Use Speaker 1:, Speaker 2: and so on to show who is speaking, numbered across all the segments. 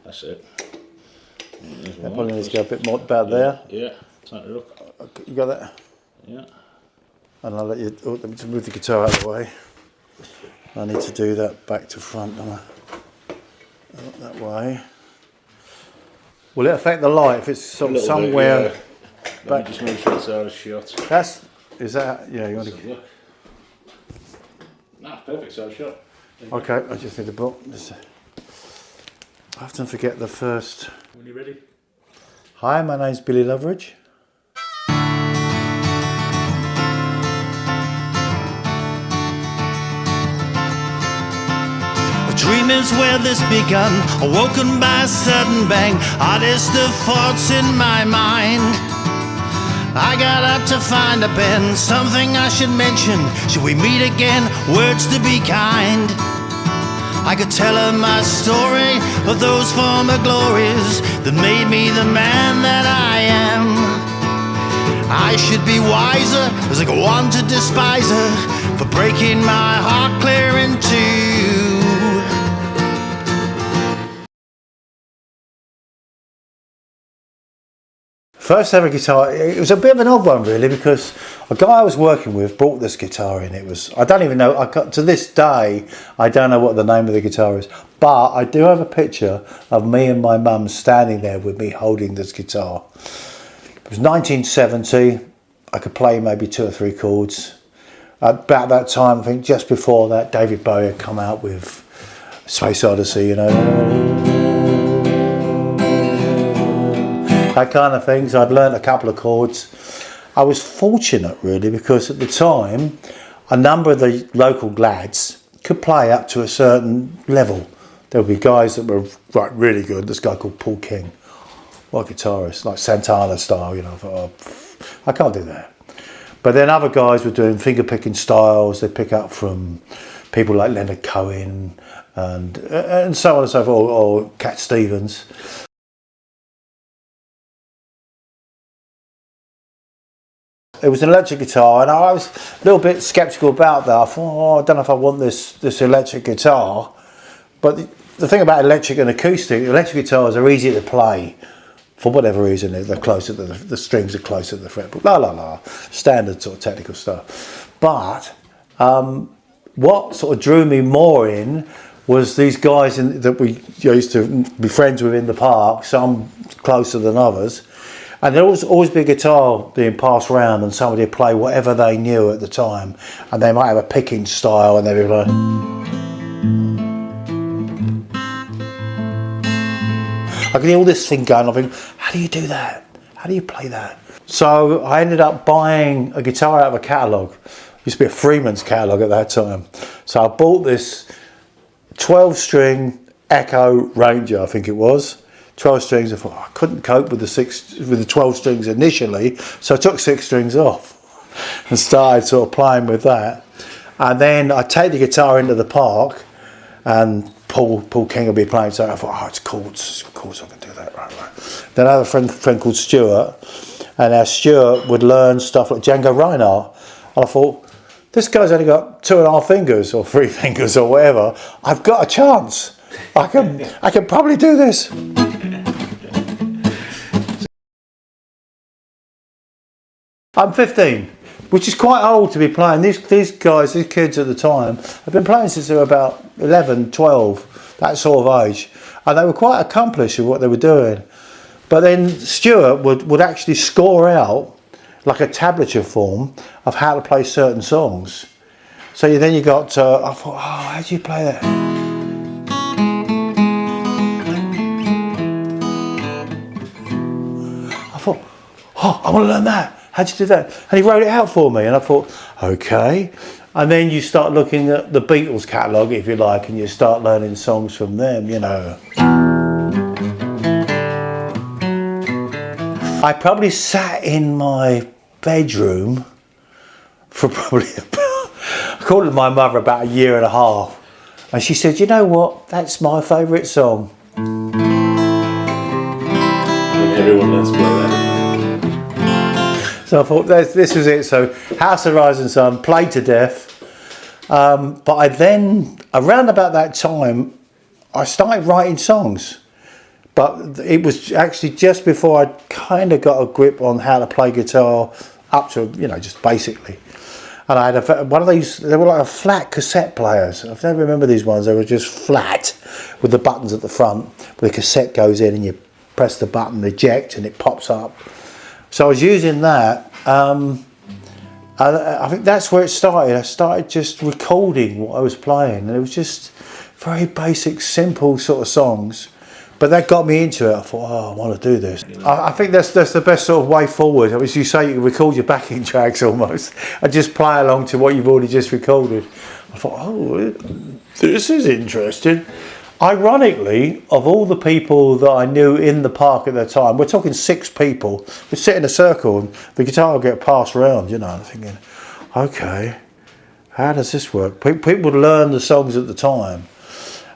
Speaker 1: That's it.
Speaker 2: Yeah, probably needs to go a bit more about there.
Speaker 1: Yeah, tighten it up.
Speaker 2: You got that?
Speaker 1: Yeah.
Speaker 2: And I'll let you, let me just move the guitar out of the way. I need to do that back to front, don't I? That way. Will it affect the light if it's sort of somewhere?
Speaker 1: Bit, yeah. Let me just make sure it's out of shot.
Speaker 2: That's, is that, yeah, you want to...
Speaker 1: Nah, perfect, so shot.
Speaker 2: Okay, I just need to book this. I often forget the first.
Speaker 1: When you ready?
Speaker 2: Hi, my name's Billy Loveridge.
Speaker 3: Dream is where this begun, awoken by a sudden bang, hottest of thoughts in my mind. I got up to find a pen, something I should mention. Should we meet again? Words to be kind. I could tell her my story of those former glories that made me the man that I am. I should be wiser as I go on to despise her for breaking my heart clear in two.
Speaker 2: First ever guitar, it was a bit of an odd one really, because a guy I was working with brought this guitar in. It was, I don't even know, to this day, I don't know what the name of the guitar is, but I do have a picture of me and my mum standing there with me holding this guitar. It was 1970, I could play maybe 2 or 3 chords. About that time, I think just before that, David Bowie had come out with Space Odyssey, you know. That kind of thing. So I'd learnt a couple of chords. I was fortunate really, because at the time a number of the local lads could play up to a certain level. There would be guys that were really good. This guy called Paul King, what a guitarist, like Santana style, you know. I thought, oh, I can't do that. But then other guys were doing finger picking styles. They pick up from people like Leonard Cohen and so on and so forth, or Cat Stevens. It was an electric guitar, and I was a little bit sceptical about that. I thought, oh, I don't know if I want this electric guitar. But the thing about electric and acoustic, electric guitars are easier to play for whatever reason. They're closer to the strings are closer to the fretboard. La la la, standard sort of technical stuff. But what sort of drew me more in was these guys that we used to be friends with in the park. Some closer than others. And there was always be a guitar being passed around, and somebody would play whatever they knew at the time. And they might have a picking style, and they'd be like... I could hear all this thing going on. I think, how do you do that? How do you play that? So I ended up buying a guitar out of a catalogue. It used to be a Freeman's catalogue at that time. So I bought this 12-string Echo Ranger, I think it was. 12 strings. I thought, oh, I couldn't cope with the 12 strings initially, so I took 6 strings off and started sort of playing with that. And then I take the guitar into the park, and Paul King will be playing. So I thought, oh, it's chords, I can do that. Right. Then I had a friend called Stuart, and Stuart would learn stuff like Django Reinhardt. And I thought, this guy's only got 2.5 fingers or 3 fingers or whatever. I've got a chance. I can probably do this. I'm 15, which is quite old to be playing. These kids at the time, have been playing since they were about 11, 12, that sort of age. And they were quite accomplished with what they were doing. But then Stuart would actually score out like a tablature form of how to play certain songs. So then you got, I thought, oh, how do you play that? I thought, oh, I want to learn that. How'd you do that? And he wrote it out for me, and I thought, okay. And then you start looking at the Beatles catalogue, if you like, and you start learning songs from them, you know. I probably sat in my bedroom for probably about, according to my mother, about 1.5 years. And she said, you know what, that's my favourite song.
Speaker 1: Everyone learns to play that.
Speaker 2: So I thought this was it. So House of Rising Sun, played to death. But I then, around about that time, I started writing songs. But it was actually just before I kind of got a grip on how to play guitar up to, you know, just basically. And I had one of these, they were like a flat cassette players. I don't remember these ones, they were just flat with the buttons at the front. Where the cassette goes in and you press the button, eject, and it pops up. So I was using that. I think that's where it started. I started just recording what I was playing. And it was just very basic, simple sort of songs. But that got me into it. I thought, oh, I want to do this. I think that's the best sort of way forward. As you say, you record your backing tracks almost and just play along to what you've already just recorded. I thought, oh, this is interesting. Ironically, of all the people that I knew in the park at the time, we're talking 6 people, we sit in a circle and the guitar will get passed around, you know, I'm thinking, okay, how does this work? People would learn the songs at the time.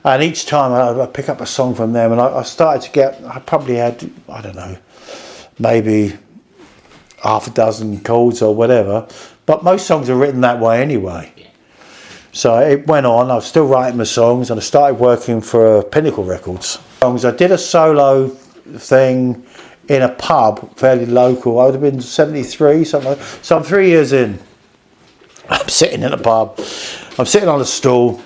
Speaker 2: And each time I'd pick up a song from them, and I started to get, I probably had, I don't know, maybe half a dozen chords or whatever, but most songs are written that way anyway. So it went on, I was still writing my songs, and I started working for Pinnacle Records. I did a solo thing in a pub, fairly local. I would have been 73, something like that. So I'm 3 years in. I'm sitting in a pub, I'm sitting on a stool.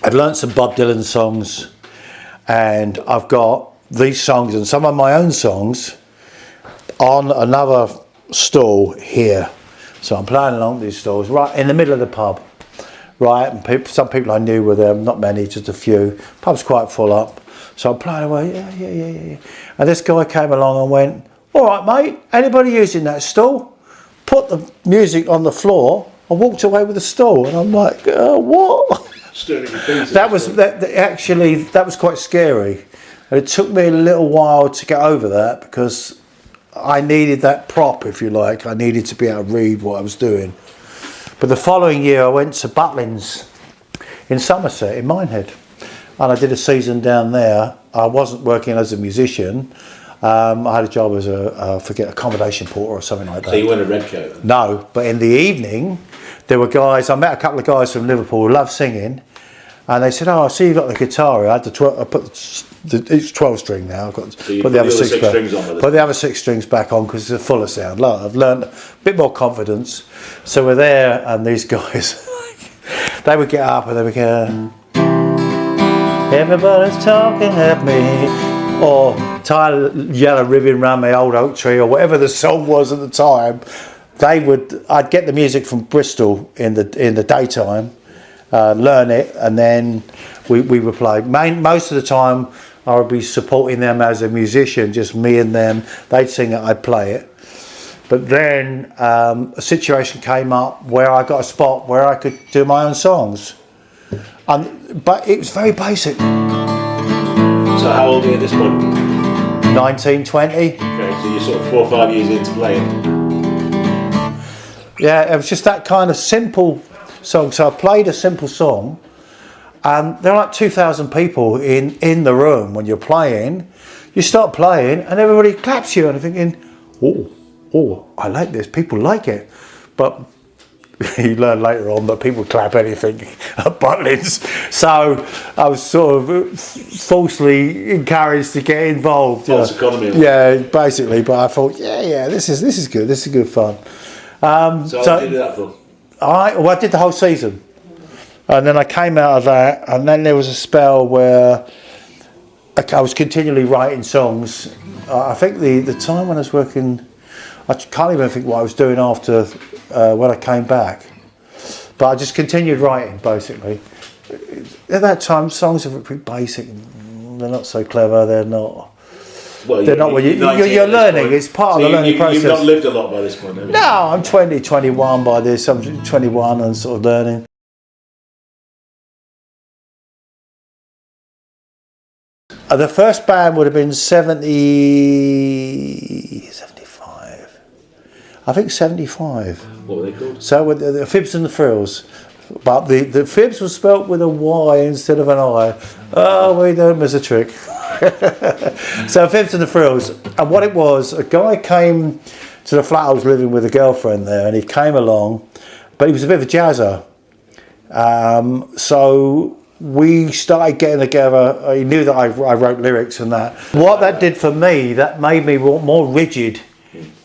Speaker 2: I'd learnt some Bob Dylan songs, and I've got these songs and some of my own songs on another stall here. So I'm playing along these stalls right in the middle of the pub, right? And some people I knew were there, not many, just a few. Pub's quite full up. So I'm playing away, yeah. And this guy came along and went, all right, mate, anybody using that stall? Put the music on the floor and walked away with the stall. And I'm like, what? That was quite scary, and it took me a little while to get over that because I needed that prop, if you like. I needed to be able to read what I was doing. But the following year I went to Butlins in Somerset, in Minehead, and I did a season down there. I wasn't working as a musician. I had a job as a accommodation porter or something like that.
Speaker 1: So you weren't a redcoat?
Speaker 2: No, but in the evening there were guys, I met a couple of guys from Liverpool who loved singing, and they said, oh, I see you got the guitar. I had the it's 12 string now. I've got to put the other 6 strings on. Put the other 6 strings back on because it's a fuller sound. I've learned a bit more confidence. So we're there, and these guys, they would get up and they would go, everybody's talking at me, or tired yellow ribbon round my old oak tree, or whatever the song was at the time. I'd get the music from Bristol in the daytime, learn it, and then we would play. Most of the time I would be supporting them as a musician, just me and them. They'd sing it, I'd play it. But then a situation came up where I got a spot where I could do my own songs. But it was very basic.
Speaker 1: So how old are you at this point?
Speaker 2: 19, 20.
Speaker 1: Okay, so you're sort of 4 or 5 years into playing.
Speaker 2: Yeah, it was just that kind of simple song. So I played a simple song, and there are like 2,000 people in the room when you're playing. You start playing, and everybody claps you, and I'm thinking, oh, I like this. People like it. But you learn later on that people clap anything at Butlins. So I was sort of falsely encouraged to get involved.
Speaker 1: False economy.
Speaker 2: Yeah, basically. But I thought, yeah, this is good. This is good fun.
Speaker 1: So how did you do that for?
Speaker 2: I did the whole season, and then I came out of that, and then there was a spell where I was continually writing songs. I think the time when I was working, I can't even think what I was doing after when I came back, but I just continued writing basically. At that time, songs are pretty basic. They're not so clever. They're not.
Speaker 1: Well,
Speaker 2: they're not. You're learning.
Speaker 1: Point.
Speaker 2: It's part of the learning process.
Speaker 1: You've not lived a lot by this point, have you?
Speaker 2: No, I'm 20, 21 by this. I'm 21 and sort of learning. The first band would have been 75. I think 75.
Speaker 1: What were they called?
Speaker 2: So with the Fibs and the Frills. But the Fibs was spelt with a Y instead of an I. Oh, we don't miss a trick. So Fibs and the Frills. And what it was, a guy came to the flat I was living with a girlfriend there, and he came along, but he was a bit of a jazzer. So we started getting together. He knew that I wrote lyrics and that. What that did for me, that made me more rigid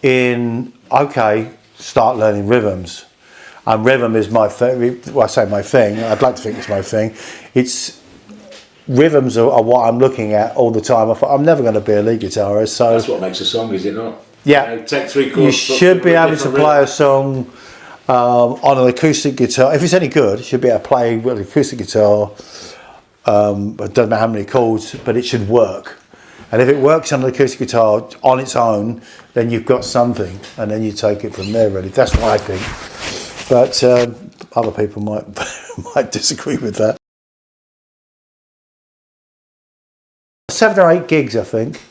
Speaker 2: in, okay, start learning rhythms. And rhythm is my thing. Well, I say my thing. I'd like to think it's my thing. Rhythms are what I'm looking at all the time. I thought, I'm never going to be a lead guitarist. So
Speaker 1: that's what makes a song, is it not?
Speaker 2: Yeah.
Speaker 1: Take 3 chords.
Speaker 2: You should be able to play a song on an acoustic guitar. If it's any good, you should be able to play with an acoustic guitar. It doesn't matter how many chords, but it should work. And if it works on an acoustic guitar on its own, then you've got something, and then you take it from there. Really, that's what I think. But other people might disagree with that. 7 or 8 gigs, I think.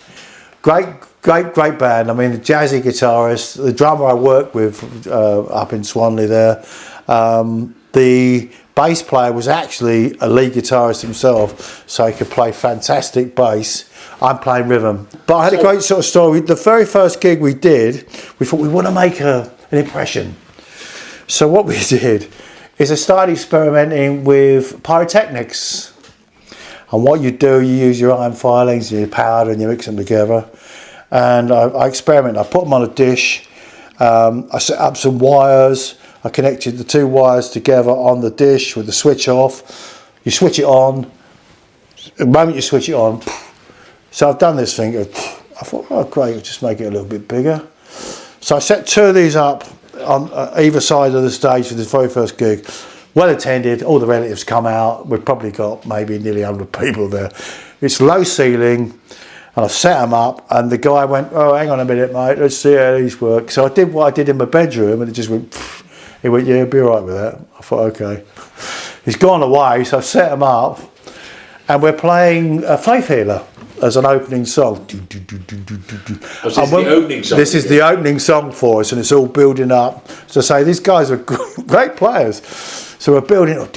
Speaker 2: Great band. I mean, the jazzy guitarist, the drummer I worked with up in Swanley there. The bass player was actually a lead guitarist himself, so he could play fantastic bass. I'm playing rhythm. But I had a great sort of story. The very first gig we did, we thought we want to make an impression. So what we did is I started experimenting with pyrotechnics. And what you do, you use your iron filings, your powder, and you mix them together. And I experimented. I put them on a dish. I set up some wires. I connected the 2 wires together on the dish with the switch off. You switch it on. The moment you switch it on, so I've done this thing. I thought, oh great, I'll just make it a little bit bigger. So I set 2 of these up on either side of the stage for this very first gig. Well attended, all the relatives come out. We've probably got maybe nearly 100 people there. It's low ceiling, and I've set them up, and the guy went, oh, hang on a minute, mate, let's see how these work. So I did what I did in my bedroom, and it just went, he went, yeah, be all right with that. I thought, okay. He's gone away, so I've set them up, and we're playing Faith Healer as an opening song. This is the opening song for us, and it's all building up. So I say, these guys are great players. So we're building up.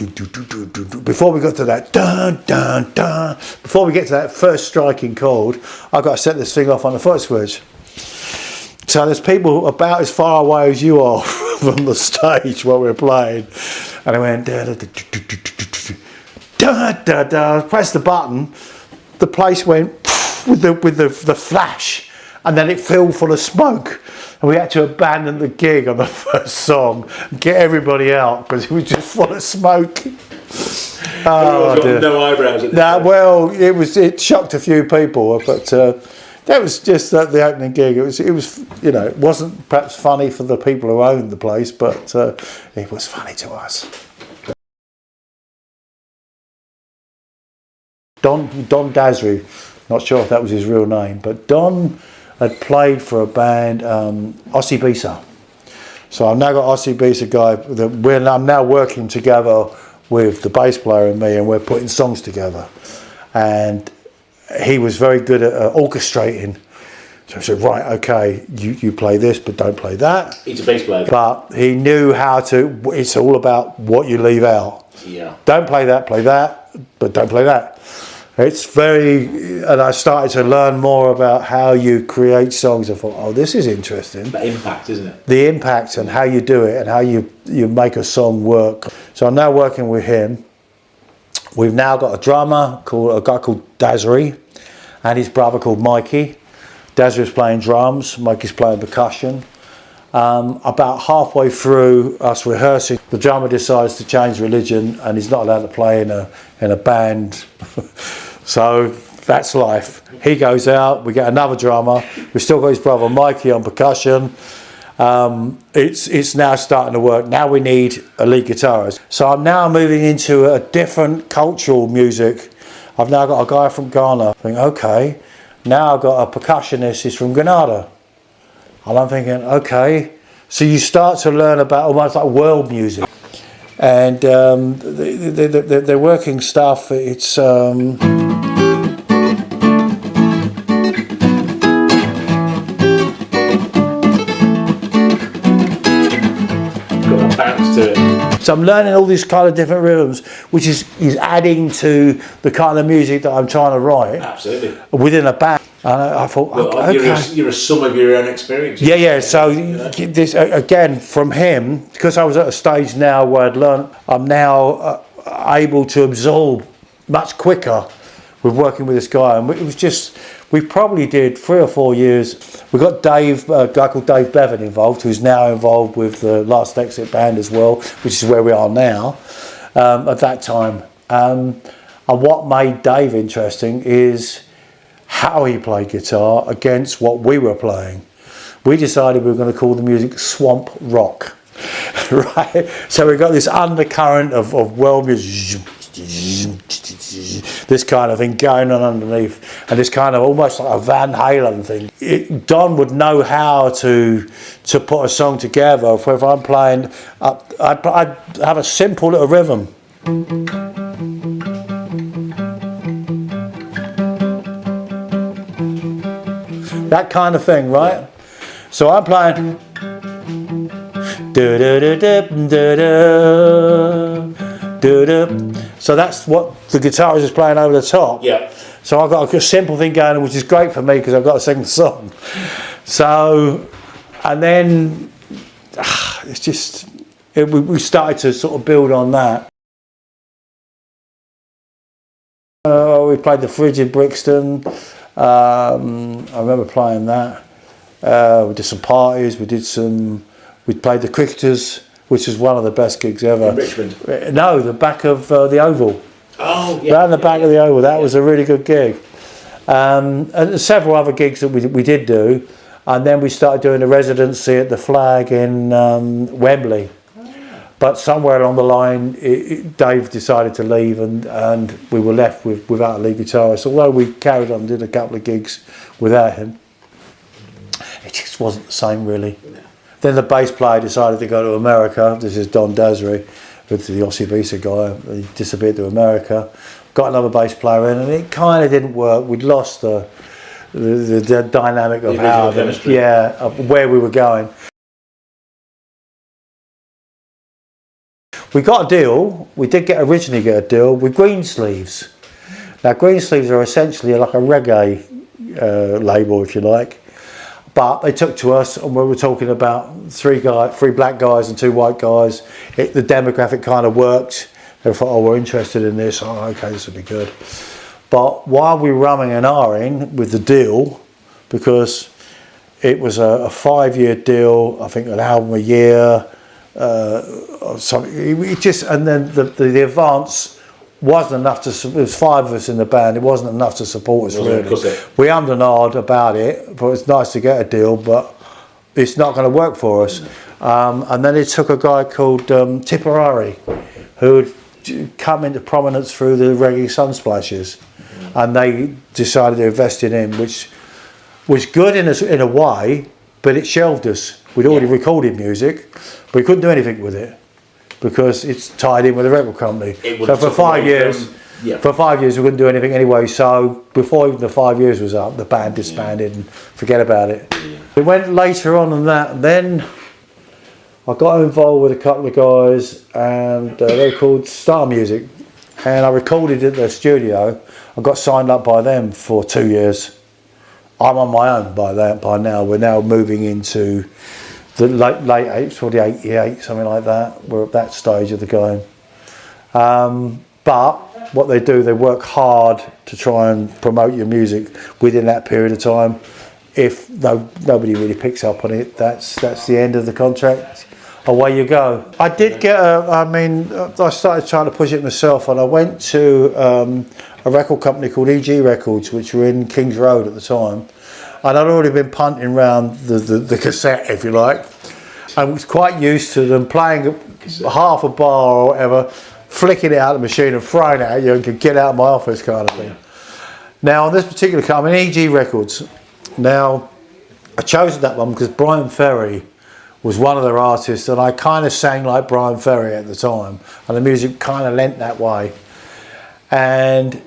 Speaker 2: Before we got to that, dun, dun, dun, before we get to that first striking chord, I've got to set this thing off on the foot switch. So there's people about as far away as you are from the stage while we're playing. And I went, da, da, da, da, da, da, da, press the button. The place went with the flash, and then it filled full of smoke, and we had to abandon the gig on the first song and get everybody out because it was just full of smoke. Oh, dear.
Speaker 1: No eyebrows at this point.
Speaker 2: Well, it shocked a few people, but that was just the opening gig. It was you know, it wasn't perhaps funny for the people who owned the place, but it was funny to us. Don Dasry, not sure if that was his real name, but Don had played for a band, Ossie Bisa. So I've now got Ossie Bisa guy, I'm now working together with the bass player and me, and we're putting songs together. And he was very good at orchestrating. So I said, right, okay, you play this, but don't play that.
Speaker 1: He's a bass player.
Speaker 2: But he knew how to, it's all about what you leave out.
Speaker 1: Yeah.
Speaker 2: Don't play that, but don't play that. It's and I started to learn more about how you create songs. I thought, oh, this is interesting.
Speaker 1: The impact, isn't it?
Speaker 2: The impact and how you do it and how you make a song work. So I'm now working with him. We've now got a drummer, a guy called Dasry, and his brother called Mikey. Dasry's playing drums, Mikey's playing percussion. About halfway through us rehearsing, the drummer decides to change religion, and he's not allowed to play in a band. So that's life. He goes out, we get another drummer. We've still got his brother Mikey on percussion. It's now starting to work. Now we need a lead guitarist. So I'm now moving into a different cultural music. I've now got a guy from Ghana. I think, okay, now I've got a percussionist, he's from Grenada. And I'm thinking, okay. So you start to learn about almost like world music. And they're working stuff, it's... So I'm learning all these kind of different rhythms, which is adding to the kind of music that I'm trying to write.
Speaker 1: Absolutely.
Speaker 2: Within a band. And I thought,
Speaker 1: well,
Speaker 2: okay.
Speaker 1: You're a sum of your own experience.
Speaker 2: Yeah. So this again from him, because I was at a stage now where I'd learned, I'm now able to absorb much quicker with working with this guy, and it was just, we probably did 3 or 4 years. We got Dave, a guy called Dave Bevan involved, who's now involved with the Last Exit band as well, which is where we are now at that time. And what made Dave interesting is how he played guitar against what we were playing. We decided we were going to call the music swamp rock, right? So we got this undercurrent of world music, this kind of thing going on underneath, and this kind of almost like a Van Halen thing. Don would know how to put a song together. If I'm playing, I'd have a simple little rhythm. That kind of thing, right? So I'm playing. So that's what the guitarist is playing over the top.
Speaker 1: Yeah.
Speaker 2: So I've got a simple thing going, which is great for me because I've got to sing the song. So, and then it's just, we started to sort of build on that. We played the Frigid Brixton. I remember playing that. We did some parties. We played the Cricketers, which is one of the best gigs ever.
Speaker 1: In Richmond?
Speaker 2: No, the back of the Oval.
Speaker 1: Oh, yeah.
Speaker 2: Around the back of the Oval. That was a really good gig. And several other gigs that we did do. And then we started doing a residency at the Flag in Wembley. But somewhere along the line, Dave decided to leave, and we were left without a lead guitarist. Although we carried on, did a couple of gigs without him, it just wasn't the same, really. No. Then the bass player decided to go to America. This is Don Dasry, with the Ossie Bisa guy. He disappeared to America. Got another bass player in, and it kind of didn't work. We'd lost the dynamic of how, of where we were going. We got a deal. We did originally get a deal with Greensleeves. Now, Greensleeves are essentially like a reggae label, if you like. But they took to us, and we were talking about three black guys and 2 white guys. The demographic kind of worked. They thought, oh, we're interested in this. Oh, okay, this would be good. But while we were rumming and ahhing with the deal, because it was a 5-year deal, I think an album a year, something. And then the advance wasn't enough to. There was 5 of us in the band. It wasn't enough to support us, really. We ummed and ahed about it, but it's nice to get a deal, but it's not going to work for us. And then it took a guy called Tipperary, who had come into prominence through the Reggae Sunsplashes, and they decided to invest in him, which was good in a way, but it shelved us. We'd already recorded music, but we couldn't do anything with it because it's tied in with the record company. So for 5 years, we couldn't do anything anyway. So before even the 5 years was up, the band disbanded and forget about it. Yeah. We went later on than that, and then I got involved with a couple of guys, and they were called Star Music, and I recorded at their studio. I got signed up by them for 2 years. I'm on my own by now. We're now moving into the late 80s, probably 88, something like that. We're at that stage of the game. But what they do, they work hard to try and promote your music within that period of time. If nobody really picks up on it, that's the end of the contract. Away you go. I did get I started trying to push it myself, and I went to a record company called EG Records, which were in Kings Road at the time. And I'd already been punting around the cassette, if you like. I was quite used to them playing half a bar or whatever, flicking it out of the machine and throwing it at you and could get out of my office kind of thing. Now, on this particular company, EG Records, now I chose that one because Brian Ferry was one of their artists, and I kind of sang like Brian Ferry at the time, and the music kind of lent that way. And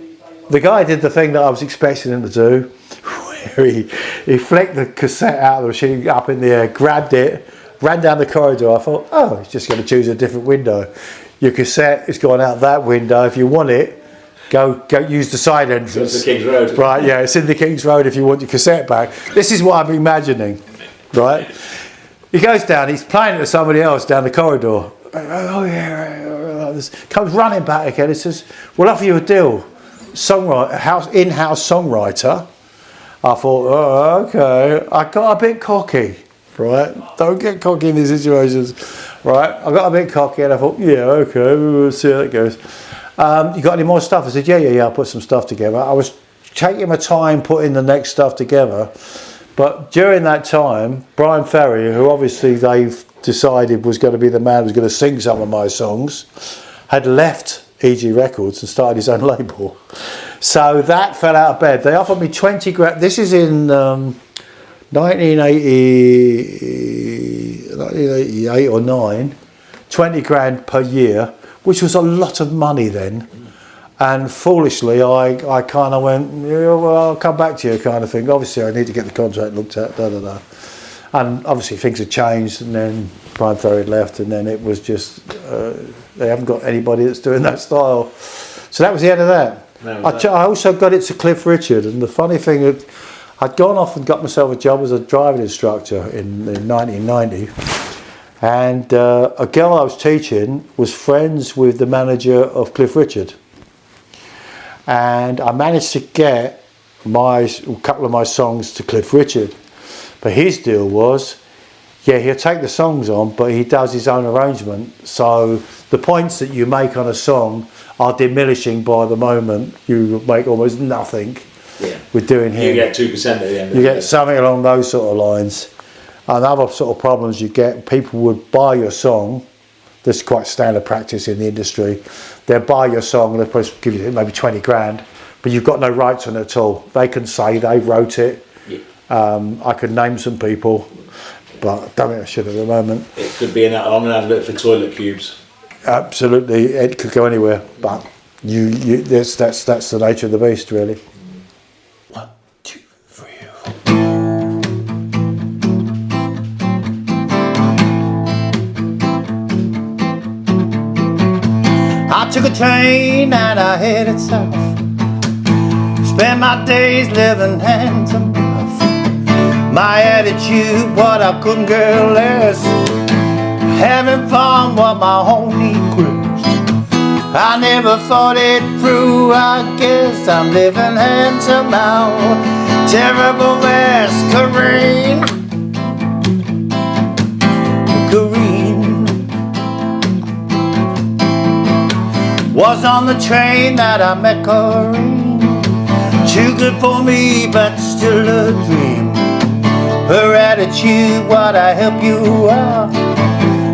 Speaker 2: the guy did the thing that I was expecting him to do, where he flicked the cassette out of the machine up in the air, grabbed it, ran down the corridor. I thought, oh, he's just going to choose a different window. Your cassette is going out that window. If you want it, go use the side entrance.
Speaker 1: So it's the King's Road.
Speaker 2: Right, yeah, it's in the King's Road if you want your cassette back. This is what I'm imagining, right? He goes down, he's playing it to somebody else down the corridor. Oh yeah, comes running back again. He says, we'll offer you a deal. in-house songwriter, I thought, oh, okay, I got a bit cocky, right? Don't get cocky in these situations, right? I got a bit cocky and I thought, yeah, okay, we'll see how it goes. You got any more stuff? I said, yeah, I'll put some stuff together. I was taking my time putting the next stuff together, but during that time, Brian Ferry, who obviously they've decided was going to be the man who's going to sing some of my songs, had left EG Records and started his own label. So that fell out of bed. They offered me 20 grand. This is in 1988 or 9, 20 grand per year, which was a lot of money then. And foolishly, I kind of went, yeah, well, I'll come back to you kind of thing. Obviously, I need to get the contract looked at, And obviously, things had changed, and then Brian Ferry had left, and then it was just, they haven't got anybody that's doing that style. So that was the end of that. I also got it to Cliff Richard, and the funny thing, I'd gone off and got myself a job as a driving instructor in 1990. And a girl I was teaching was friends with the manager of Cliff Richard. And I managed to get a couple of my songs to Cliff Richard. But his deal was, yeah, he'll take the songs on, but he does his own arrangement. So the points that you make on a song are diminishing by the moment you make almost nothing with doing him.
Speaker 1: You get 2% at the end of
Speaker 2: You get something along those sort of lines. And other sort of problems you get, people would buy your song. This is quite standard practice in the industry. They'll buy your song and they'll give you maybe 20 grand, but you've got no rights on it at all. They can say they wrote it. I could name some people, but I don't think I should at the moment.
Speaker 1: It could be on an advert for toilet cubes.
Speaker 2: Absolutely, it could go anywhere, but that's the nature of the beast, really. 1, 2, 3, 4.
Speaker 3: I took a train and I headed south. Spent my days living hand to mouth. My attitude, what I couldn't care less. Having fun was my only quest. I never thought it through, I guess. I'm living hand to mouth. Terrible mess, Corrine. Was on the train that I met Corrine. Too good for me, but still a dream. Her attitude, what I help you out.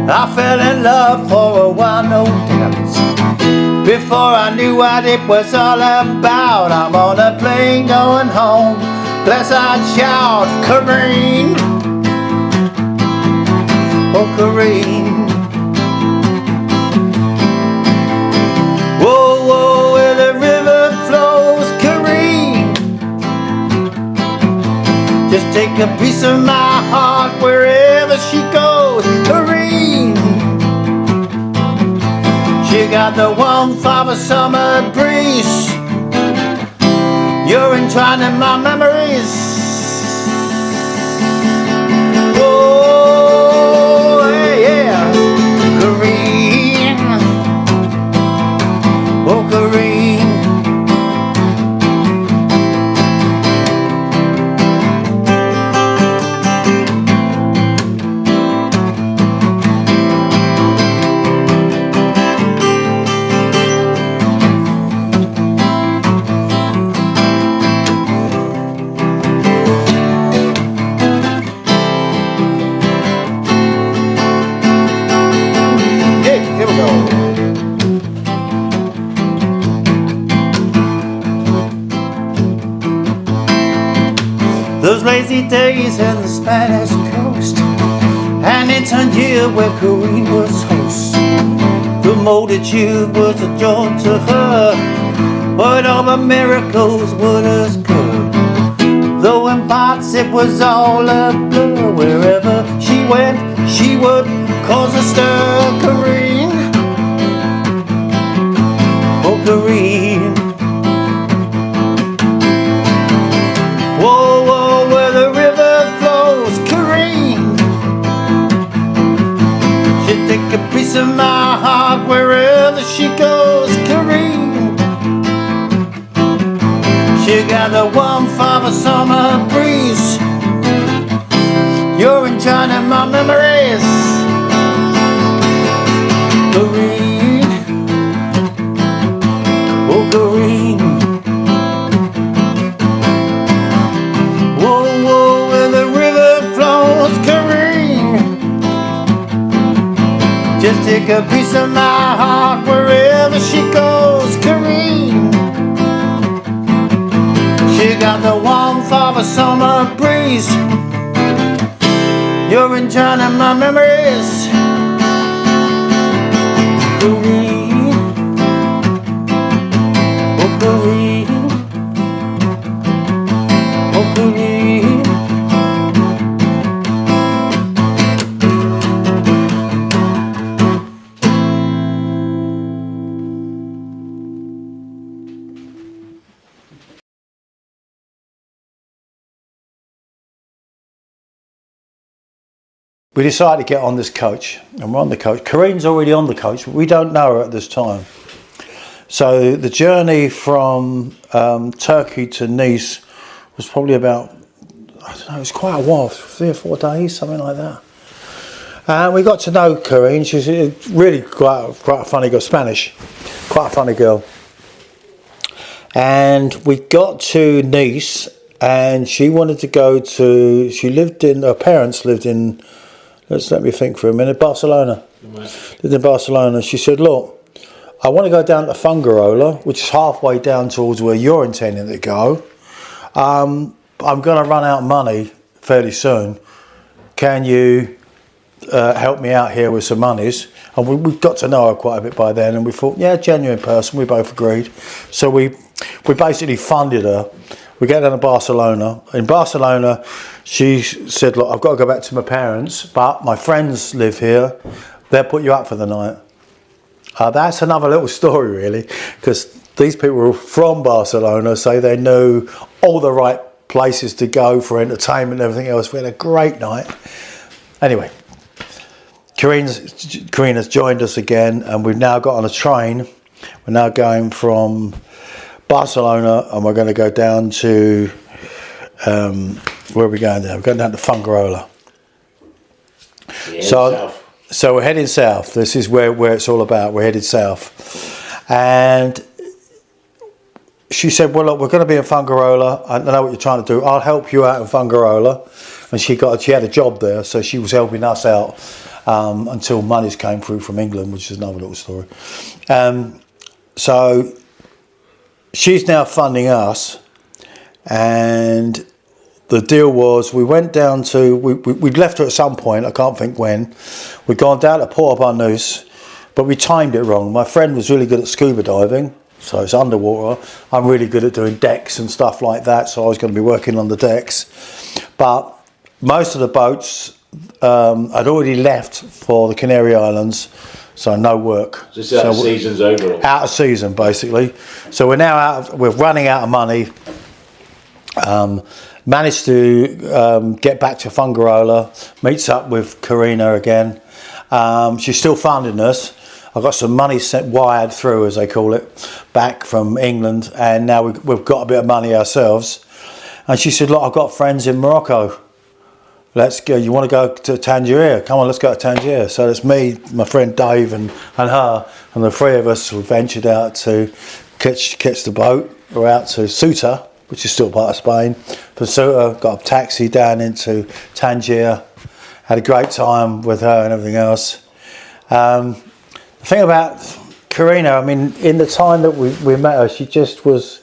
Speaker 3: I fell in love for a while, no doubt. Before I knew what it was all about, I'm on a plane going home. Bless I shout, Corrine. Oh, Corrine. Whoa, whoa, where the river flows, Corrine. Just take a piece of my heart wherever she goes, Corrine. She got the one for a summer breeze. You're entwined in my memories. Oh, yeah, Corrine. Oh, Corrine. Those lazy days in the Spanish coast, and it's a year where Corrine was host. The multitude was a joy to her, but all the miracles were as good. Though in parts it was all a blur, wherever she went, she would cause a stir, Corrine. Oh, Corrine. Whoa, whoa, where the river flows, Corrine. She'll take a piece of my heart wherever she goes, Corrine. warmth of a summer breeze. You're enjoying my memories. Corrine, oh Corrine. Whoa, whoa, where the river flows, Corrine. Just take a piece of my heart wherever she goes, Corrine. She got the warmth of a summer breeze. You're enjoying my memories, Corrine, oh Corrine, oh Corrine.
Speaker 2: We decided to get on this coach, and we're on the coach. Corrine's already on the coach, but we don't know her at this time. So the journey from Turkey to Nice was probably about, I don't know, it was quite a while, 3 or 4 days, something like that. And we got to know Corrine. She's really quite a funny girl, Spanish, quite a funny girl. And we got to Nice, and she wanted to go to, her parents lived in, let me think for a minute, Barcelona. Lived in Barcelona. She said, look, I want to go down to Fungarola, which is halfway down towards where you're intending to go. I'm going to run out of money fairly soon. Can you help me out here with some monies? And we got to know her quite a bit by then, and we thought, yeah, genuine person. We both agreed. So we basically funded her. We get down to Barcelona. In Barcelona, she said, look, I've got to go back to my parents, but my friends live here. They'll put you up for the night. That's another little story, really, because these people were from Barcelona, so they knew all the right places to go for entertainment and everything else. We had a great night. Anyway, Corrine has joined us again, and we've now got on a train. We're now going from Barcelona, and we're going to go down to where are we going now? We're going down to Fungarola. Yeah, so we're heading south. This is where it's all about. We're headed south, and she said, well, look, we're going to be in Fungarola. I know what you're trying to do. I'll help you out in Fungarola. And she had a job there, so she was helping us out until monies came through from England, which is another little story. So she's now funding us, and the deal was we went down to, we'd left her at some point, I can't think when. We'd gone down to Port Barnous, but we timed it wrong. My friend was really good at scuba diving, so it's underwater. I'm really good at doing decks and stuff like that, so I was going to be working on the decks. But most of the boats had already left for the Canary Islands, so no work.
Speaker 1: So season's over.
Speaker 2: Out of season, basically. So we're now we're running out of money. Managed to get back to Fungarola, meets up with Corrine again. She's still funding us. I got some money wired through, as they call it, back from England, and now we've got a bit of money ourselves. And she said, look, I've got friends in Morocco. Let's go. You want to go to Tangier? Come on, let's go to Tangier. So it's me, my friend Dave, and her, and the three of us who ventured out to catch the boat. We're out to Ceuta, which is still part of Spain. From Ceuta, got a taxi down into Tangier. Had a great time with her and everything else. The thing about Corrine, I mean, in the time that we met her, she just was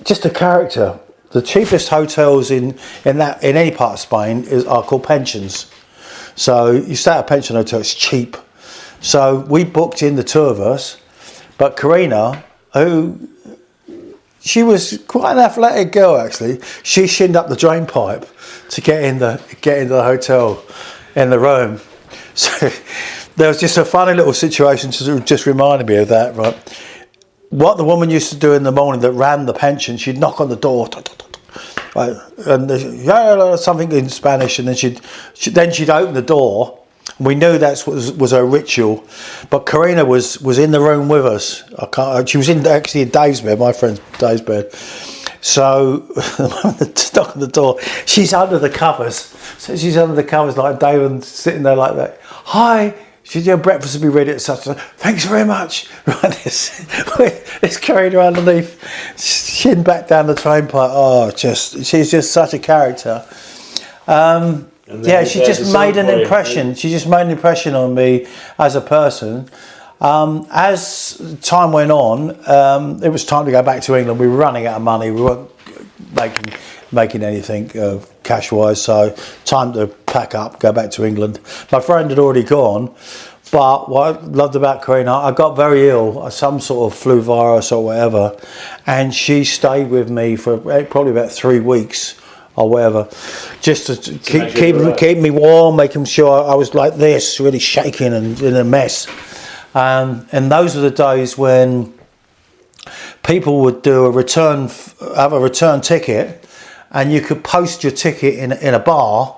Speaker 2: just a character. The cheapest hotels in any part of Spain are called pensions. So you stay at a pension hotel, it's cheap. So we booked in the two of us, but Corrine, she was quite an athletic girl actually. She shinned up the drain pipe to get into the hotel in the room. So there was just a funny little situation to just reminded me of that, right? What the woman used to do in the morning that ran the pension, she'd knock on the door, right, and something in Spanish, and then she'd open the door. We knew that was her ritual, but Corrine was in the room with us. She was actually in Dave's bed, my friend's Dave's bed, So the knock on the door, she's under the covers. So she's under the covers like David, sitting there like that. Hi. She said, your breakfast will be ready at such and such. Thanks very much. Right, it's carried her underneath, shin back down the train pipe. Oh, she's just such a character. Yeah, she just made an impression. She just made an impression on me as a person. As time went on, it was time to go back to England. We were running out of money. We weren't making anything cash-wise, so time to pack up, go back to England. My friend had already gone, but what I loved about Corrine, I got very ill, some sort of flu virus or whatever, and she stayed with me for probably about 3 weeks or whatever, just to keep me warm, making sure I was like this, really shaking and in a mess. And those were the days when people would do have a return ticket, and you could post your ticket in a bar,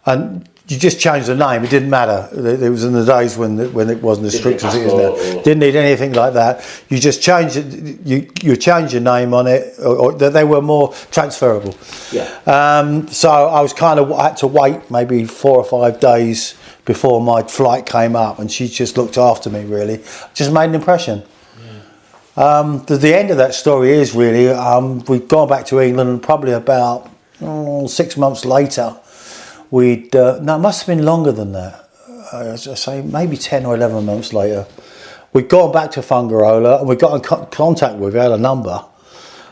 Speaker 2: and you just changed the name. It didn't matter. It was in the days when it wasn't as strict as it is now. Didn't need anything like that. You just changed it. You change your name on it, or they were more transferable.
Speaker 1: Yeah.
Speaker 2: So I had to wait maybe 4 or 5 days before my flight came up, and she just looked after me. Really, just made an impression. The end of that story is really we'd gone back to England, and probably about 6 months later, it must have been longer than that. I say maybe 10 or 11 months later, we'd gone back to Fungarola, and we got in contact with her, had a number.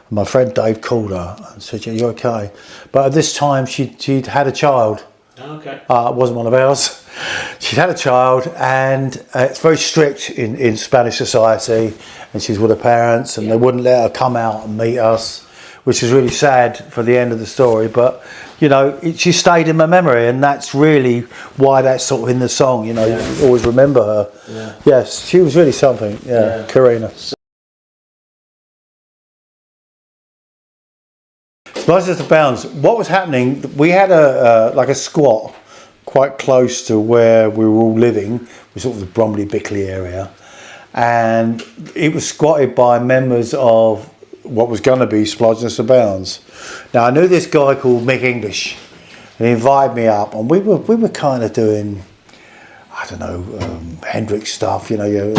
Speaker 2: My friend Dave called her and said, "Yeah, you're okay." But at this time, she'd had a child.
Speaker 1: Okay.
Speaker 2: It wasn't one of ours. She'd had a child, and it's very strict in Spanish society, and she's with her parents, and they wouldn't let her come out and meet us, which is really sad for the end of the story. But you know, she stayed in my memory, and that's really why that's sort of in the song. You know, you always remember her. Yeah. Yes, she was really something. Yeah. Corrine. Slices of Bounds. What was happening? We had a squat quite close to where we were all living, was sort of the Bromley-Bickley area, and it was squatted by members of what was going to be Splodgeness of Bounds. Now I knew this guy called Mick English, and he invited me up, and we were kind of doing, I don't know, Hendrix stuff, you know.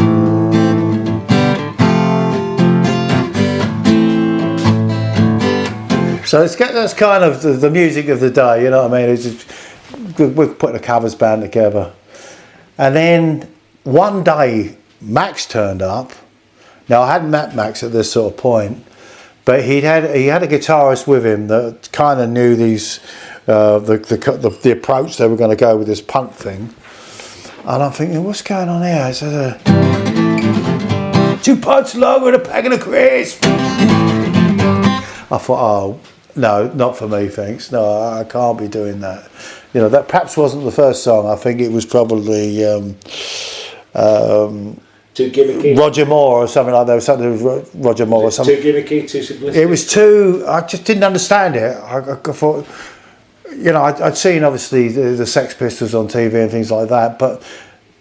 Speaker 2: So that's kind of the music of the day, you know what I mean? It's just, we're putting a covers band together. And then one day, Max turned up. Now, I hadn't met Max at this sort of point, but he had a guitarist with him that kind of knew these the approach they were going to go with this punk thing. And I'm thinking, what's going on here? I said, 2 pints of lager and a packet of crisps. I thought, oh, no, not for me, thanks. No, I can't be doing that. You know, that perhaps wasn't the first song. I think it was probably
Speaker 1: Too gimmicky.
Speaker 2: Roger Moore or something like that. Something with Roger Moore or something.
Speaker 1: Too gimmicky, too simplistic.
Speaker 2: It was too. I just didn't understand it. I thought, you know, I'd seen obviously the Sex Pistols on TV and things like that, but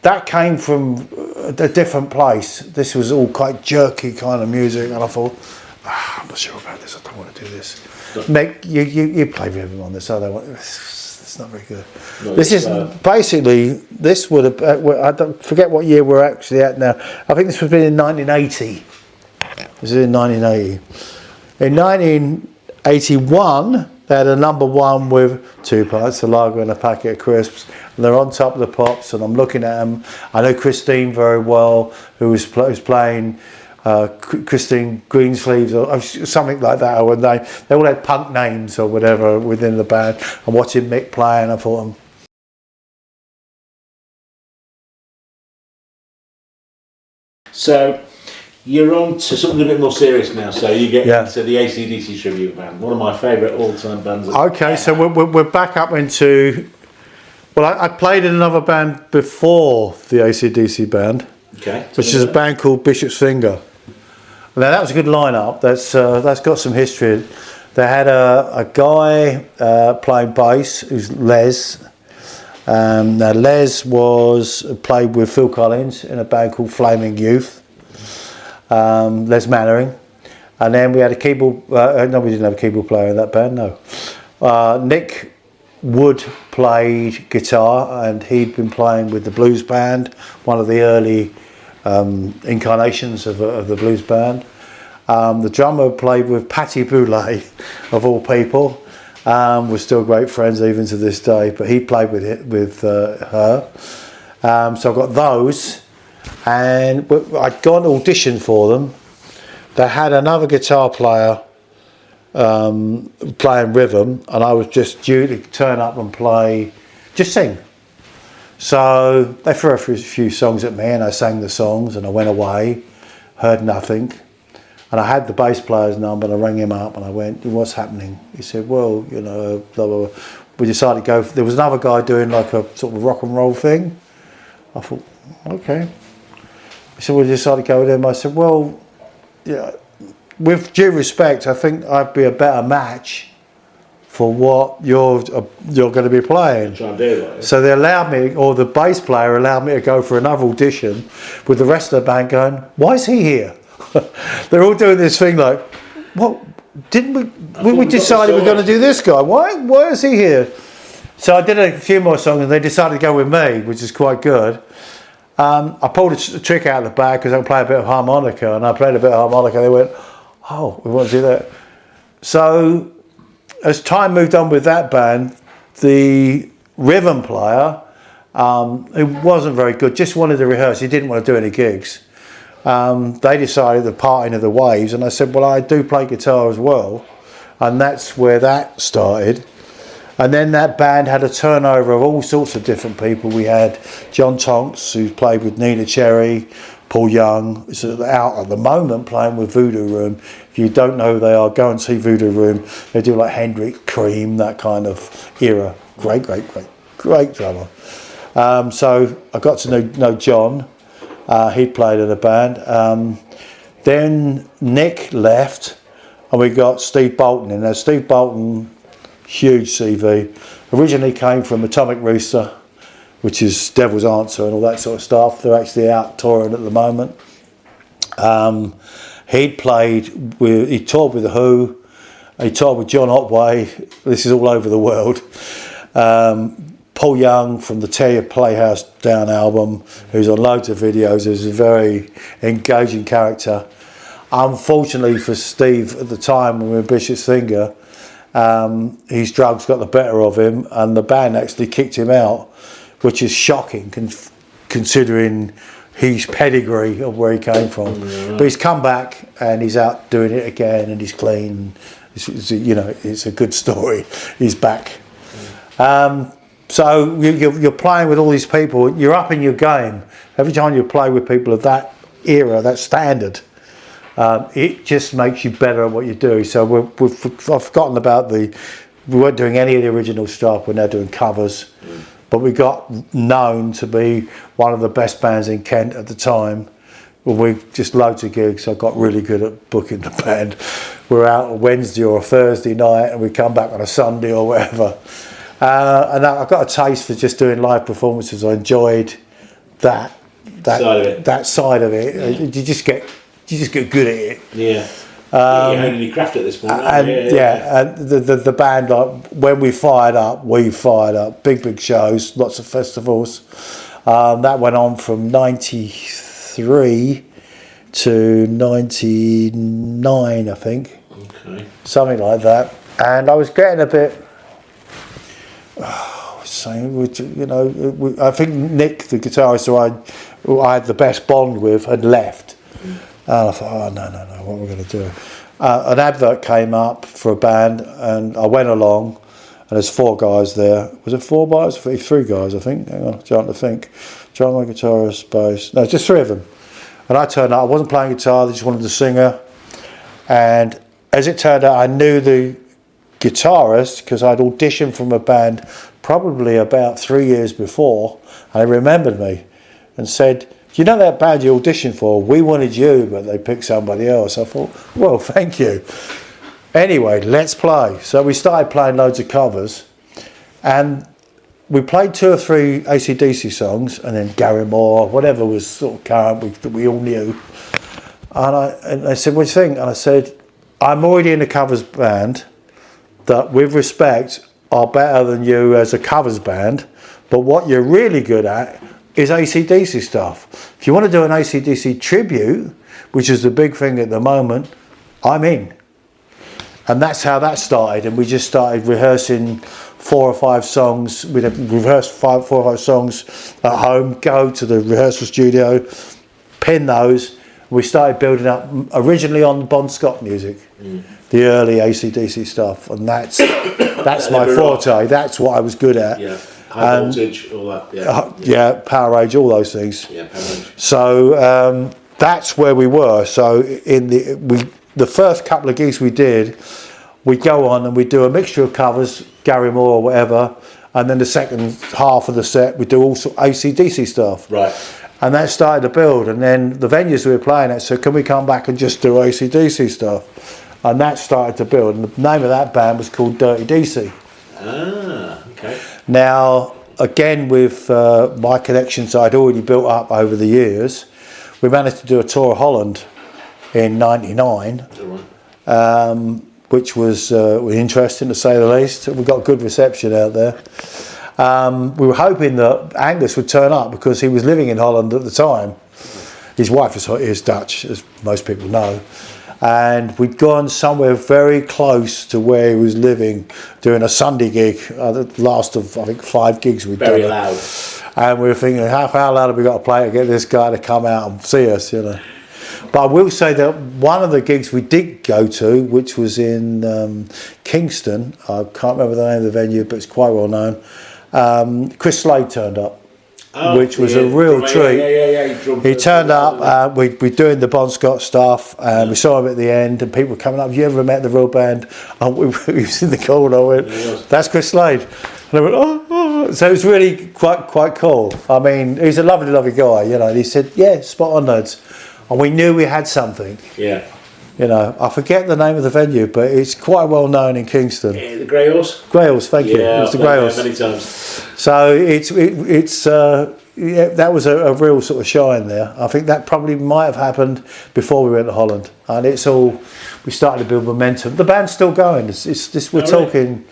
Speaker 2: that came from a different place. This was all quite jerky kind of music, and I thought, I'm not sure about this. I don't want to do this. Mick, you play with him on this. I don't want. It's not very good. No, this is basically, this would have, I don't forget what year we're actually at now. I think this would have been in 1980. This is in 1980. In 1981, they had a #1 with 2 pints of lager and a packet of crisps. And they're on top of the pops, and I'm looking at them. I know Christine very well, who was playing Christine Greensleeves or something like that, or they all had punk names or whatever within the band. I'm watching Mick play, and I thought,
Speaker 1: So you're on to something a bit more serious now. So you get into the AC/DC tribute band, one of my favourite all-time bands.
Speaker 2: Okay, so we're back up into. Well, I played in another band before the AC/DC band, which is a band called Bishop's Finger. Now that was a good lineup. That's got some history. They had a guy playing bass who's Les. Now Les played with Phil Collins in a band called Flaming Youth. Les Mannering, And then we had a keyboard, no, we didn't have a keyboard player in that band, no. Nick Wood played guitar, and he'd been playing with the blues band, one of the early incarnations of the blues band. The drummer played with Patti Boulay, of all people. We're still great friends even to this day, but he played with her. So I got those, and I'd gone to audition for them. They had another guitar player playing rhythm, and I was just due to turn up and just sing. So they threw a few songs at me, and I sang the songs, and I went away, heard nothing. And I had the bass player's number, and I rang him up and I went, what's happening? He said, well, you know, blah, blah, blah. We decided to go, there was another guy doing like a sort of rock and roll thing. I thought, okay. He said, we decided to go with him. I said, well, yeah, with due respect, I think I'd be a better match for what you're going to be playing.
Speaker 1: Try and do it.
Speaker 2: So they allowed me, or the bass player allowed me to go for another audition with the rest of the band going, why is he here? They're all doing this thing like, what? Didn't we decided we're going to do this guy? Why is he here? So I did a few more songs, and they decided to go with me, which is quite good. I pulled a trick out of the bag because I can play a bit of harmonica, and I played a bit of harmonica. They went, oh, we want to do that. So as time moved on with that band, the rhythm player, who wasn't very good, just wanted to rehearse. He didn't want to do any gigs. They decided to part into the waves, and I said, well, I do play guitar as well, and that's where that started. And then that band had a turnover of all sorts of different people. We had John Tonks, who played with Nina Cherry, Paul Young, who's out at the moment playing with Voodoo Room. If you don't know who they are, go and see Voodoo Room. They do like Hendrix, Cream, that kind of era. Great drummer. So I got to know John. He played in a band. Then Nick left, and we got Steve Bolton in there. Steve Bolton, huge CV. Originally came from Atomic Rooster, which is Devil's Answer and all that sort of stuff. They're actually out touring at the moment. He toured with The Who. He toured with John Otway. This is all over the world. Paul Young from the Tear Your Playhouse Down album, who's on loads of videos, is a very engaging character. Unfortunately for Steve at the time when we were Bishop's Finger, his drugs got the better of him, and the band actually kicked him out, which is shocking considering his pedigree of where he came from. But he's come back and he's out doing it again, and he's clean. It's a good story. He's back. So you're playing with all these people. You're up in your game. Every time you play with people of that era, that standard, it just makes you better at what you do. So I've forgotten about we weren't doing any of the original stuff. We're now doing covers. But we got known to be one of the best bands in Kent at the time. Well, we just loads of gigs. I got really good at booking the band. We're out on Wednesday or a Thursday night, and we come back on a Sunday or whatever. And I got a taste for just doing live performances. I enjoyed that side of it. Yeah. You just get good at it. Yeah.
Speaker 1: You're honing your craft at this point.
Speaker 2: And the band, like when we fired up, big shows, lots of festivals. That went on from 93 to 99, I think. Okay. Something like that. And I was getting a bit. I think Nick, the guitarist who I had the best bond with, had left. And I thought, no, what are we going to do? An advert came up for a band, and I went along, and there's 4 guys there. Was it 4 guys? 3 guys, I think. Hang on, trying to think. Drummer, guitarist, bass. No, just 3 of them. And I turned up. I wasn't playing guitar. They just wanted a singer. And as it turned out, I knew the guitarist because I'd auditioned from a band probably about 3 years before, and he remembered me and said, do you know that band you auditioned for? We wanted you, but they picked somebody else. I thought, well, thank you. Anyway, let's play. So we started playing loads of covers, and we played 2 or 3 AC/DC songs, and then Gary Moore, whatever was sort of current that we all knew. And I said, what do you think? And I said, I'm already in a covers band that, with respect, are better than you as a covers band, but what you're really good at is AC/DC stuff. If you want to do an AC/DC tribute, which is the big thing at the moment, I'm in. And that's how that started, and we just started rehearsing 4 or 5 songs. We'd rehearse 4 or 5 songs at home, go to the rehearsal studio, pin those. We started building up originally on Bon Scott music, the early AC/DC stuff, and that's my forte. That's what I was good at.
Speaker 1: Yeah, high voltage, all that.
Speaker 2: Yeah, Power Rage, all those things.
Speaker 1: Yeah, Power Rage.
Speaker 2: So that's where we were. So in the first couple of gigs we did, we'd go on and we'd do a mixture of covers, Gary Moore or whatever, and then the second half of the set we'd do all sort of AC/DC stuff.
Speaker 1: Right.
Speaker 2: And that started to build, and then the venues we were playing at said, can we come back and just do AC/DC stuff? And that started to build, and the name of that band was called Dirty DC.
Speaker 1: Ah, okay.
Speaker 2: Now, again, with my connections I'd already built up over the years, we managed to do a tour of Holland in '99, which was interesting to say the least. We got good reception out there. We were hoping that Angus would turn up because he was living in Holland at the time. His wife is Dutch, as most people know. And we'd gone somewhere very close to where he was living, doing a Sunday gig, the last of, I think, 5 gigs we'd done.
Speaker 1: Very loud.
Speaker 2: And we were thinking, how loud have we got to play to get this guy to come out and see us, you know? But I will say that one of the gigs we did go to, which was in Kingston, I can't remember the name of the venue, but it's quite well known. Chris Slade turned up, which was a real treat. He turned up, we're doing the Bon Scott stuff, and we saw him at the end, and people were coming up, have you ever met the real band? And we was in the corner, I went, that's Chris Slade. And I went, oh. So it was really quite cool. I mean, he's a lovely, lovely guy, you know, and he said, yeah, spot on, lads. And we knew we had something. Yeah. You know, I forget the name of the venue, but it's quite well known in Kingston.
Speaker 1: Yeah, the Grey Horse?
Speaker 2: Grey Horse, thank you.
Speaker 1: Yeah,
Speaker 2: it's the Grey Horse.
Speaker 1: Many times.
Speaker 2: So that was a real sort of shine there. I think that probably might have happened before we went to Holland. And we started to build momentum. The band's still going. We're talking,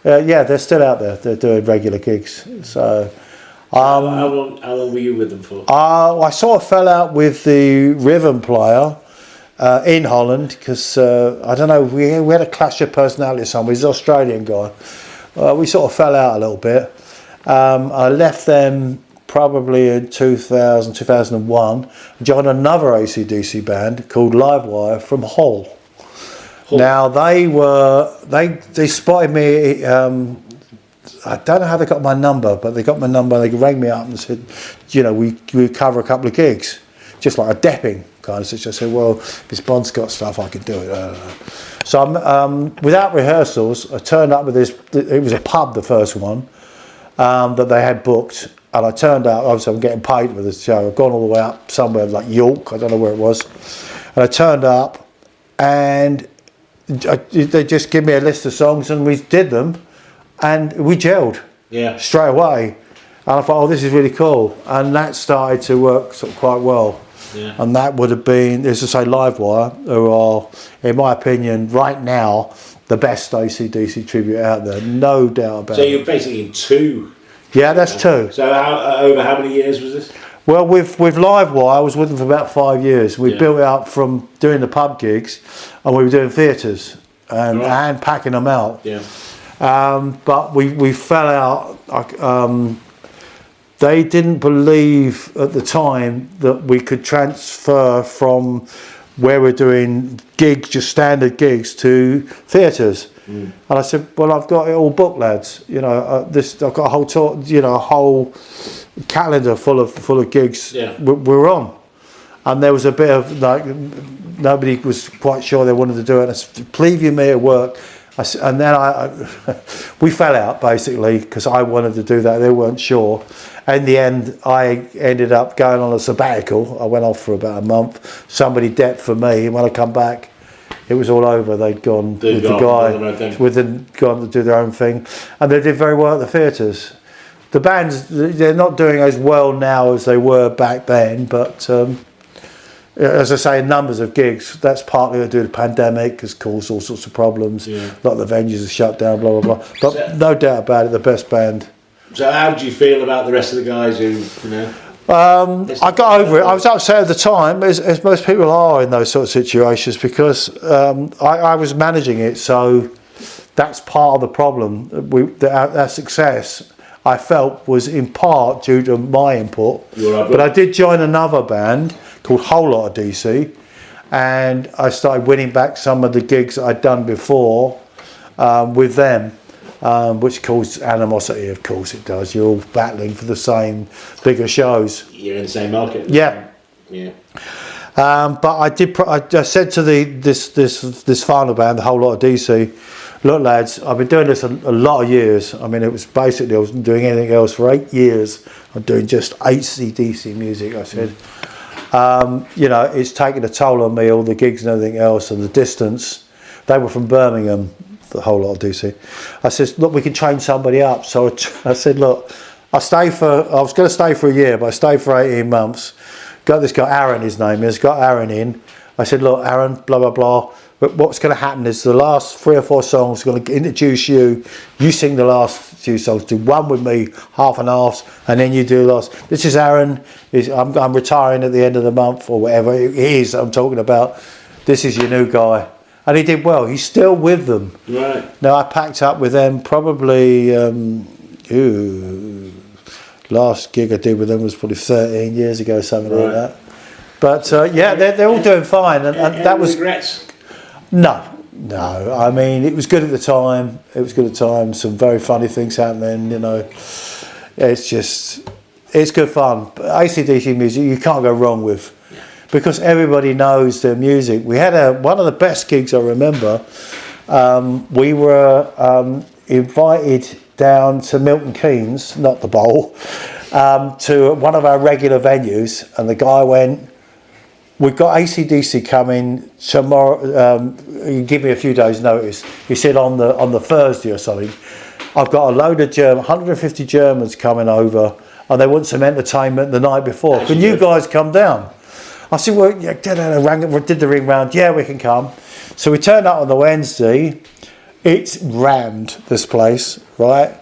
Speaker 2: they're still out there. They're doing regular gigs. So...
Speaker 1: how long were you with them for?
Speaker 2: I sort of fell out with the rhythm player in Holland because, I don't know, we had a clash of personality or something. He's an Australian guy. We sort of fell out a little bit. I left them probably in 2001, joined another AC/DC band called Livewire from Hull. Now, they spotted me... I don't know how they got my number, but they got my number. They rang me up and said, you know, we cover a couple of gigs, just like a depping kind of situation. I said, well, if it's Bon Scott stuff, I can do it. So without rehearsals, I turned up with this. It was a pub, the first one, that they had booked, and I turned up. Obviously, I'm getting paid for this show. I've gone all the way up somewhere like York. I don't know where it was, and I turned up, and they just give me a list of songs, and we did them. And we gelled straight away. And I thought, this is really cool. And that started to work sort of quite well. Yeah. And that would have been, as I say, Livewire, who are, in my opinion, right now, the best AC/DC tribute out there. No doubt about it.
Speaker 1: So you're basically in 2.
Speaker 2: Yeah, that's 2.
Speaker 1: So over how many years was this?
Speaker 2: Well, with Livewire, I was with them for about 5 years. We built it up from doing the pub gigs, and we were doing theatres and packing them out. Yeah. But we fell out. They didn't believe at the time that we could transfer from where we're doing gigs, just standard gigs, to theatres. And I said, well, I've got it all booked, lads. You know, I've got a whole tour, a whole calendar full of gigs. Yeah. We're on. And there was a bit of like, nobody was quite sure they wanted to do it. I said, preview me at work. And then we fell out basically because I wanted to do that. They weren't sure. In the end, I ended up going on a sabbatical. I went off for about a month. Somebody depped for me, and when I come back, it was all over. They'd gone with the guy, gone to do their own thing, and they did very well at the theatres. The bands, they're not doing as well now as they were back then, but as I say, numbers of gigs. That's partly to do with the pandemic, has caused all sorts of problems. A lot of the venues are shut down, blah blah blah. But no doubt about it, the best band.
Speaker 1: So how do you feel about the rest of the guys who, you know?
Speaker 2: I got over it. I was upset at the time, as most people are in those sort of situations, because I was managing it, so that's part of the problem. Our success, I felt, was in part due to my input. But I did join another band called Whole Lot of DC, and I started winning back some of the gigs that I'd done before with them. Which caused animosity, of course it does. You're all battling for the same bigger shows.
Speaker 1: You're in the same market.
Speaker 2: Yeah. But I said to this final band, the Whole Lot of DC, look lads, I've been doing this a lot of years. I mean, it was basically, I wasn't doing anything else for 8 years. I'm doing just AC/DC music, I said. You know, it's taking a toll on me, all the gigs and everything else, and the distance. They were from Birmingham, the Whole Lot of DC. I said, look, we can train somebody up. So I said, look, I was going to stay for a year, but I stayed for 18 months. Got this guy, Aaron, his name is, got Aaron in. I said, look, Aaron, blah, blah, blah. But what's going to happen is the last 3 or 4 songs, I'm going to introduce you. You sing the last few songs. Do one with me, half and halves, and then you do the last. This is Aaron. I'm retiring at the end of the month, or whatever it is I'm talking about. This is your new guy. And he did well. He's still with them.
Speaker 1: Right.
Speaker 2: Now, I packed up with them probably, last gig I did with them was probably 13 years ago, something like that. But yeah, they're all doing fine. And that was...
Speaker 1: regrets?
Speaker 2: No. I mean, it was good at the time. Some very funny things happening, you know. It's good fun. But AC/DC music, you can't go wrong with. Because everybody knows their music. We had one of the best gigs I remember. We were invited down to Milton Keynes, not the Bowl, to one of our regular venues, and the guy went, we've got AC/DC coming tomorrow, you give me a few days notice. He said on the Thursday or something, I've got a load of 150 Germans coming over, and they want some entertainment the night before. Can you guys come down? I said, well, yeah, did the ring round. Yeah, we can come. So we turned up on the Wednesday. It's rammed, this place, right?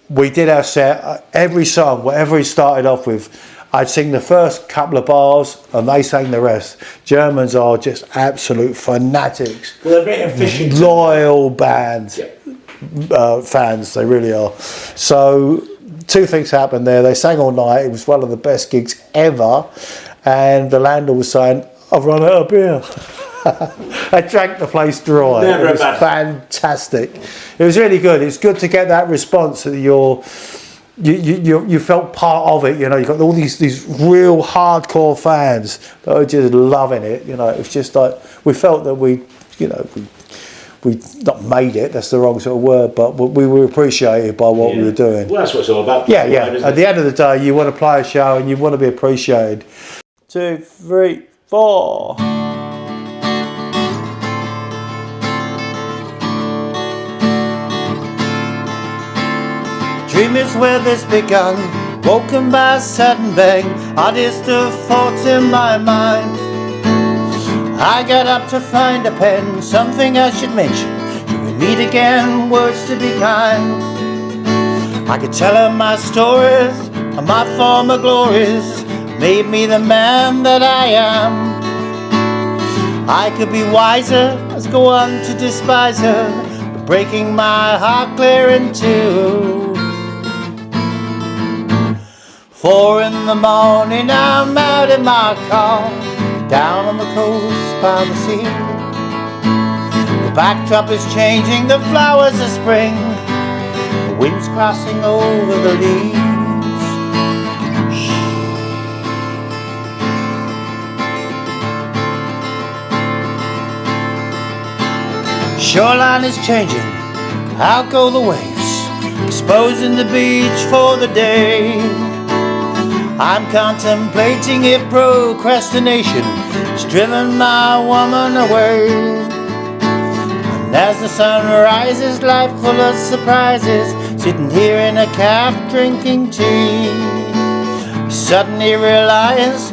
Speaker 2: We did our set. Every song, whatever he started off with, I'd sing the first couple of bars and they sang the rest. Germans are just absolute fanatics.
Speaker 1: Well, they're very efficient.
Speaker 2: Loyal band fans, they really are. So... 2 things happened there. They sang all night. It was one of the best gigs ever. And the landlord was saying, I've run out of beer. I drank the place dry. It was fantastic. It was really good. It's good to get that response that you felt part of it. You know, you've got all these real hardcore fans that are just loving it. You know, it was just like, we felt that we not made it, that's the wrong sort of word, but we were appreciated by what we were doing.
Speaker 1: Well, that's what it's all about.
Speaker 2: Yeah. At the end of the day, you want to play a show and you want to be appreciated. 2, 3, 4.
Speaker 3: Dream is where this begun, woken by a sudden bang, oddest of thoughts in my mind. I got up to find a pen, something I should mention. Should we meet again, words to be kind. I could tell her my stories, my former glories, made me the man that I am. I could be wiser, as go on to despise her, breaking my heart clear in two. 4 in the morning, I'm out in my car, down on the coast by the sea. The backdrop is changing, the flowers are spring, the wind's crossing over the leaves. Shoreline is changing, out go the waves, exposing the beach for the day. I'm contemplating if procrastination has driven my woman away. And as the sun rises, life full of surprises, sitting here in a cafe drinking tea, suddenly realize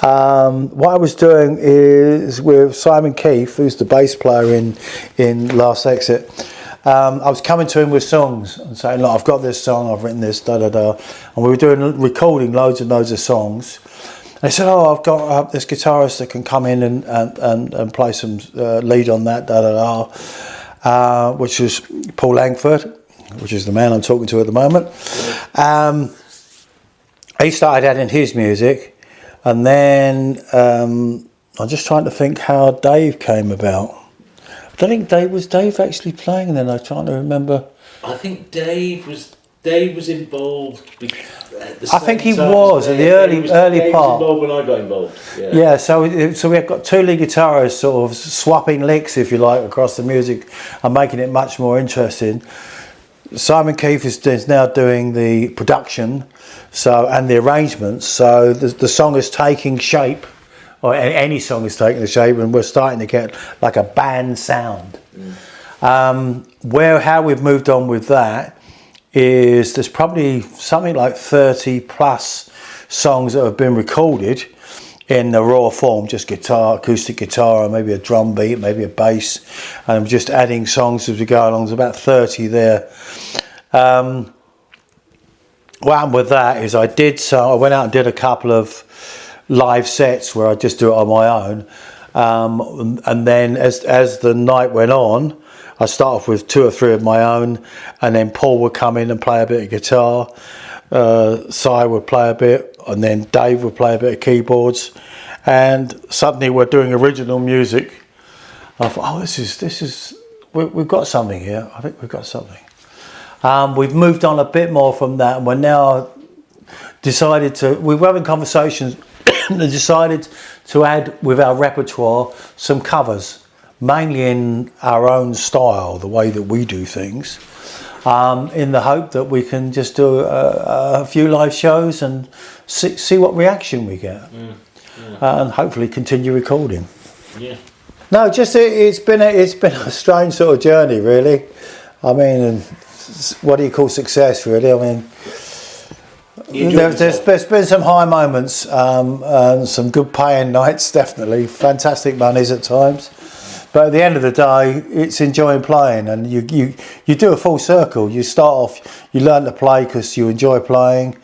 Speaker 2: what I was doing is with Simon Keith, who's the bass player in Last Exit. I was coming to him with songs and saying, look, I've got this song, I've written this, da da da. And we were recording loads and loads of songs. And they said, oh, I've got this guitarist that can come in and play some lead on that, da da da, which is Paul Langford, which is the man I'm talking to at the moment. He started adding his music. And then I'm just trying to think how Dave came about. I don't think Dave actually playing, and then I'm trying to remember.
Speaker 1: I think Dave was involved. At the
Speaker 2: I think he
Speaker 1: same
Speaker 2: was
Speaker 1: time.
Speaker 2: at the early
Speaker 1: Dave
Speaker 2: part.
Speaker 1: Was involved when I got involved.
Speaker 2: Yeah. So we've got two lead guitarists sort of swapping licks, if you like, across the music and making it much more interesting. Simon Keith is now doing the production, and the arrangements. So the song is taking shape, or any song is taking the shape, and we're starting to get like a band sound. How we've moved on with that is there's probably something like 30 plus songs that have been recorded in the raw form, just guitar, acoustic guitar, or maybe a drum beat, maybe a bass, and I'm just adding songs as we go along. There's about 30 there. What happened with that is I went out and did a couple of live sets where I just do it on my own, and then as the night went on, I start off with 2 or 3 of my own, and then Paul would come in and play a bit of guitar, Si would play a bit, and then Dave would play a bit of keyboards, and suddenly we're doing original music. I thought, oh, we've got something here. I think we've got something. We've moved on a bit more from that, and we're now we're having conversations and decided to add with our repertoire some covers, mainly in our own style, the way that we do things, in the hope that we can just do a few live shows and see what reaction we get, and hopefully continue recording.
Speaker 1: Yeah.
Speaker 2: No, just it's been a strange sort of journey, really. I mean, what do you call success, really? I mean, there's been some high moments, and some good paying nights, definitely. Fantastic monies at times. But at the end of the day, it's enjoying playing, and you do a full circle. You start off, you learn to play because you enjoy playing.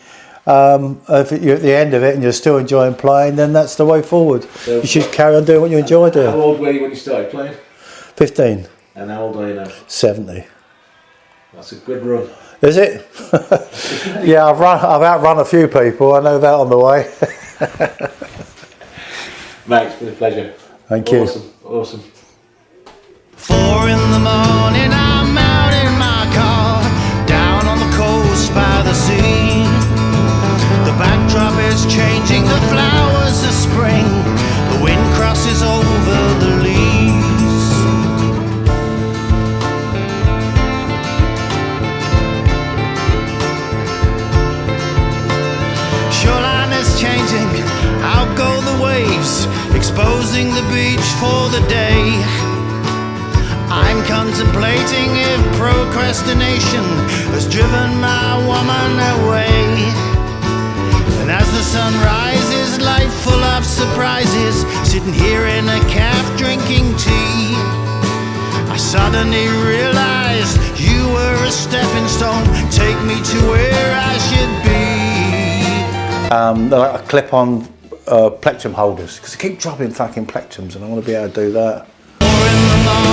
Speaker 2: If you're at the end of it and you're still enjoying playing, then that's the way forward. So you should carry on doing what you enjoy doing.
Speaker 1: How old were you when you started playing?
Speaker 2: 15.
Speaker 1: And how old are you now?
Speaker 2: 70.
Speaker 1: That's a good run.
Speaker 2: Is it? Yeah, I've outrun a few people. I know that on the way.
Speaker 1: Mate, it's been a pleasure.
Speaker 2: Thank you.
Speaker 1: Awesome.
Speaker 3: 4 in the morning, I'm out in my car, down on the coast by the sea. The backdrop is changing, the flowers are spring, the wind crosses over the leaves. Shoreline is changing, out go the waves, exposing the beach for the day. I'm contemplating if procrastination has driven my woman away. And as the sun rises, life full of surprises, sitting here in a cafe drinking tea, I suddenly realized you were a stepping stone, take me to where I should be.
Speaker 2: I clip on plectrum holders, because I keep dropping fucking plectrums and I want to be able to do that.
Speaker 3: 4 in the morning.